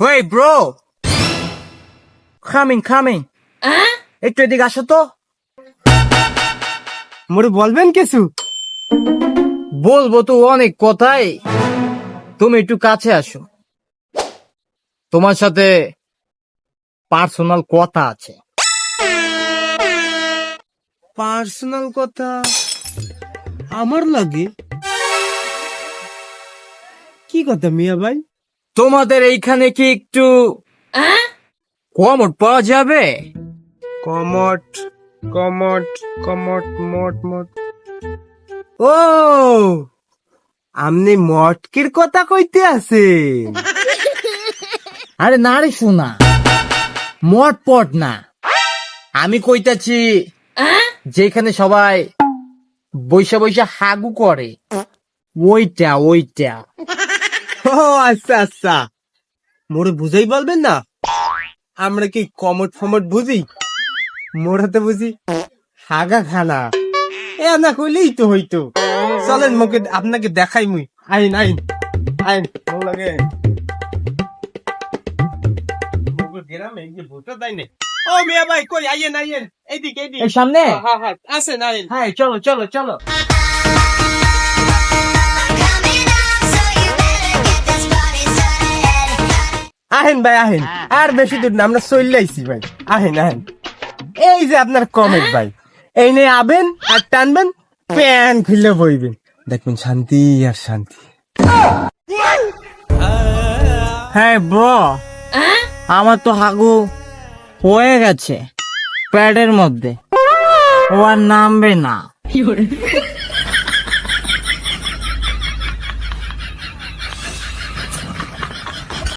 Hey bro, coming. একটু এদিকে আসো তো। মোরে বলবেন কিছু? বলবো তো অনেক কথাই, তুমি একটু কাছে আসো, তোমার সাথে পার্সোনাল কথা আছে। পার্সোনাল কথা আমার লাগে? কি কথা মিয়া ভাই? তোমাদের এইখানে কি একটু কমোড পাওয়া যাবে? কমট কমট কমট মট মট। ও, আমনি মটকির কথা কইতে আছে? আরে না রে শোনা, মট পট না, আমি কইতাছি যেখানে সবাই বৈশা বৈশা হাগু করে, ওইটা। ও আচ্ছা আচ্ছা, মোরে বুঝাই বলবেন না? আমরা কি কমট ফমট বুঝি? মোরাতে বুঝি হাগা খানা। এ না কইলেই তো হইতো। চলেন মুখে আপনাকে দেখাই মুই। আইন ভালো লাগে। মুগের গ্রামে এই যে ভোটা দেয় না। ও মিয়া ভাই কই আইয়েন এইদিকে এই সামনে। হ্যাঁ আসেন আইন। হ্যাঁ চলো। আহেন ভাই আহেন, আর বেশি দূর না, আমরা চলে আইছি ভাই। আহেন এই যে আপনার কমেট ভাই, এই নিয়ে আবেন আর টানবেন, প্যান খুলে বইবেন, দেখবেন শান্তি আর শান্তি। হ্যাঁ ব্রো, আমার তো হাগু হয়ে গেছে প্যাডের মধ্যে, ও আর নামবে না।